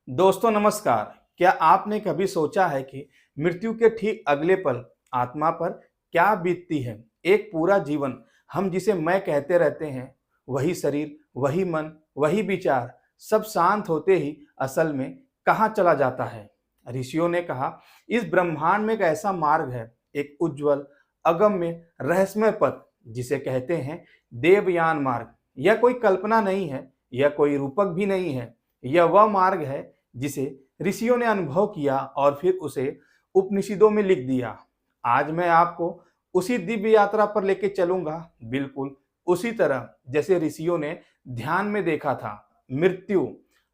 दोस्तों नमस्कार। क्या आपने कभी सोचा है कि मृत्यु के ठीक अगले पल आत्मा पर क्या बीतती है? एक पूरा जीवन हम जिसे मैं कहते रहते हैं, वही शरीर, वही मन, वही विचार, सब शांत होते ही असल में कहाँ चला जाता है? ऋषियों ने कहा, इस ब्रह्मांड में एक ऐसा मार्ग है, एक उज्जवल, अगम्य, रहस्यमय पथ, जिसे कहते हैं देवयान मार्ग। यह कोई कल्पना नहीं है, यह कोई रूपक भी नहीं है, यह वह मार्ग है जिसे ऋषियों ने अनुभव किया और फिर उसे उपनिषदों में लिख दिया। आज मैं आपको उसी दिव्य यात्रा पर लेके चलूंगा, बिल्कुल उसी तरह जैसे ऋषियों ने ध्यान में देखा था। मृत्यु,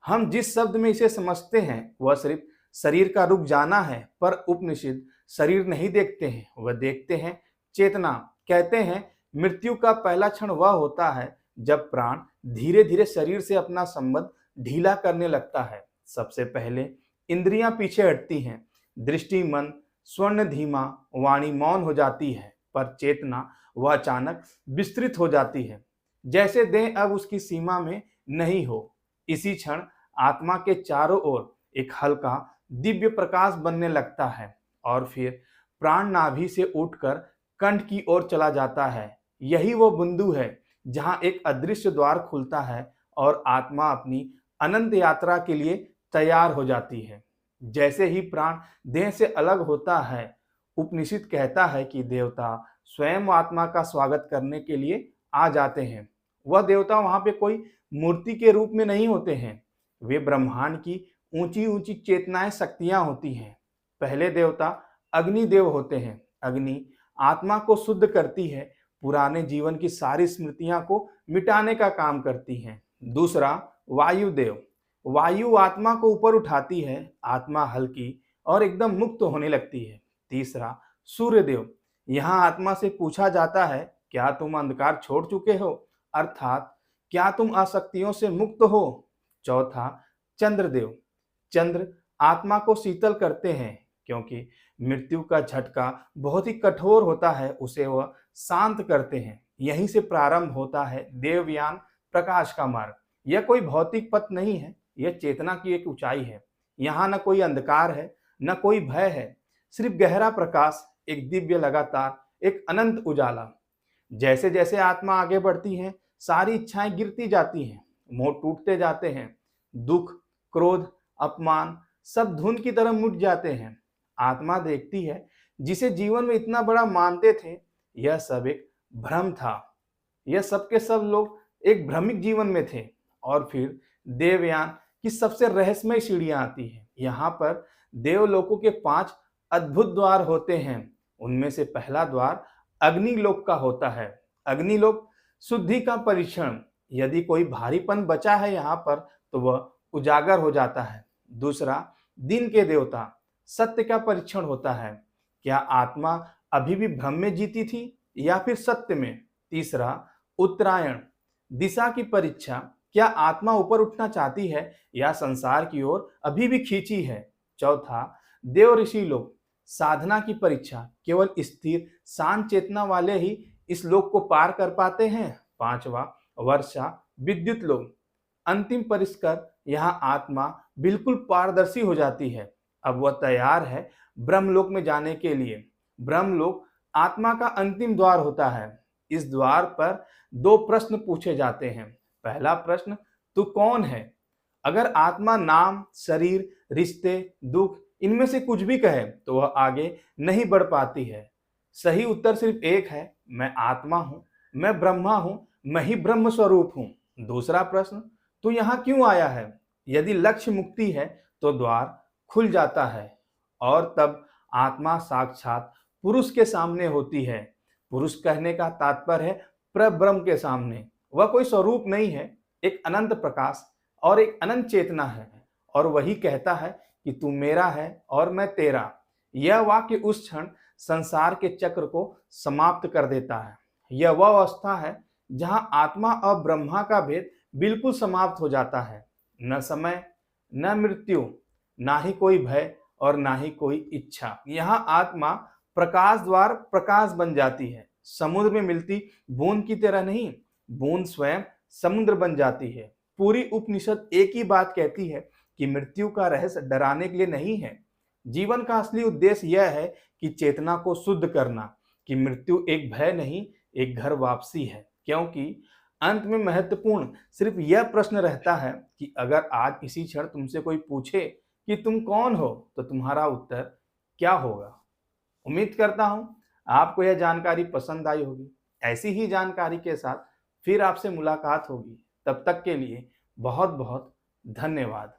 हम जिस शब्द में इसे समझते हैं वह सिर्फ शरीर का रुक जाना है, पर उपनिषद शरीर नहीं देखते हैं, वह देखते हैं चेतना। कहते हैं मृत्यु का पहला क्षण वह होता है जब प्राण धीरे धीरे शरीर से अपना संबंध ढीला करने लगता है। सबसे पहले इंद्रियां पीछे हटती हैं, दृष्टि मन स्वर्ण धीमा, वाणी मौन हो जाती है, पर चेतना वह अचानक विस्तृत हो जाती है, जैसे देह अब उसकी सीमा में नहीं हो। इसी क्षण आत्मा के चारों ओर एक हल्का दिव्य प्रकाश बनने लगता है और फिर प्राण नाभि से उठकर कंठ की ओर चला जाता है। यही वो बिंदु है जहां एक अदृश्य द्वार खुलता है और आत्मा अपनी अनंत यात्रा के लिए तैयार हो जाती है। जैसे ही प्राण देह से अलग होता है, उपनिषद कहता है कि देवता स्वयं आत्मा का स्वागत करने के लिए आ जाते हैं। वह देवता वहां पे कोई मूर्ति के रूप में नहीं होते हैं, वे ब्रह्मांड की ऊंची ऊंची चेतनाएं शक्तियां होती हैं। पहले देवता अग्निदेव होते हैं। अग्नि आत्मा को शुद्ध करती है, पुराने जीवन की सारी स्मृतियां को मिटाने का काम करती है। दूसरा वायुदेव, वायु आत्मा को ऊपर उठाती है, आत्मा हल्की और एकदम मुक्त होने लगती है। तीसरा सूर्यदेव, यहाँ आत्मा से पूछा जाता है, क्या तुम अंधकार छोड़ चुके हो, अर्थात क्या तुम आसक्तियों से मुक्त हो। चौथा चंद्रदेव, चंद्र आत्मा को शीतल करते हैं, क्योंकि मृत्यु का झटका बहुत ही कठोर होता है, उसे वह शांत करते हैं। यहीं से प्रारंभ होता है देवयान प्रकाश का मार्ग। यह कोई भौतिक पथ नहीं है, यह चेतना की एक ऊंचाई है। यहाँ न कोई अंधकार है, न कोई भय है, सिर्फ गहरा प्रकाश, एक दिव्य लगातार, एक अनंत उजाला। जैसे जैसे आत्मा आगे बढ़ती है, सारी इच्छाएं गिरती जाती हैं, मोह टूटते जाते हैं, दुख, क्रोध, अपमान सब धुंध की तरह मिट जाते हैं। आत्मा देखती है, जिसे जीवन में इतना बड़ा मानते थे, यह सब एक भ्रम था। यह सबके सब लोग एक भ्रमिक जीवन में थे। और फिर देवयान की सबसे रहस्यमय सीढ़ियां आती हैं। यहाँ पर देवलोकों के 5 अद्भुत द्वार होते हैं। उनमें से पहला द्वार अग्निलोक का होता है। अग्निलोक शुद्धि का परीक्षण, यदि कोई भारीपन बचा है यहाँ पर तो वह उजागर हो जाता है। दूसरा दिन के देवता, सत्य का परीक्षण होता है, क्या आत्मा अभी भी भ्रम में जीती थी या फिर सत्य में। तीसरा उत्तरायण, दिशा की परीक्षा, क्या आत्मा ऊपर उठना चाहती है या संसार की ओर अभी भी खींची है। चौथा देव ऋषि लोक, साधना की परीक्षा, केवल स्थिर शांत चेतना वाले ही इस लोक को पार कर पाते हैं। पांचवा वर्षा विद्युत लोक, अंतिम परिष्कार, यहाँ आत्मा बिल्कुल पारदर्शी हो जाती है, अब वह तैयार है ब्रह्मलोक में जाने के लिए। ब्रह्मलोक आत्मा का अंतिम द्वार होता है। इस द्वार पर 2 प्रश्न पूछे जाते हैं। पहला प्रश्न, तू कौन है। अगर आत्मा नाम, शरीर, रिश्ते, दुख इनमें से कुछ भी कहे तो वह आगे नहीं बढ़ पाती है। सही उत्तर सिर्फ एक है, मैं आत्मा हूं, मैं ब्रह्मा हूं, मैं ही ब्रह्म स्वरूप हूं। दूसरा प्रश्न, तू यहाँ क्यों आया है। यदि लक्ष्य मुक्ति है तो द्वार खुल जाता है और तब आत्मा साक्षात पुरुष के सामने होती है। पुरुष कहने का तात्पर्य है प्रब्रह्म के सामने। वह कोई स्वरूप नहीं है, एक अनंत प्रकाश और एक अनंत चेतना है, और वही कहता है कि तू मेरा है और मैं तेरा। यह वाक्य उस क्षण संसार के चक्र को समाप्त कर देता है। यह वह अवस्था है जहां आत्मा और ब्रह्मा का भेद बिल्कुल समाप्त हो जाता है। न समय, न मृत्यु, ना ही कोई भय और ना ही कोई इच्छा। यहाँ आत्मा प्रकाश द्वार प्रकाश बन जाती है। समुद्र में मिलती बूंद की तरह नहीं, बूंद स्वयं समुद्र बन जाती है। पूरी उपनिषद एक ही बात कहती है कि मृत्यु का रहस्य डराने के लिए नहीं है। जीवन का असली उद्देश्य यह है कि चेतना को शुद्ध करना, कि मृत्यु एक भय नहीं, एक घर वापसी है। क्योंकि अंत में महत्वपूर्ण सिर्फ यह प्रश्न रहता है कि अगर आज इसी क्षण तुमसे कोई पूछे कि तुम कौन हो, तो तुम्हारा उत्तर क्या होगा। उम्मीद करता हूं आपको यह जानकारी पसंद आई होगी। ऐसी ही जानकारी के साथ फिर आपसे मुलाकात होगी। तब तक के लिए बहुत बहुत धन्यवाद।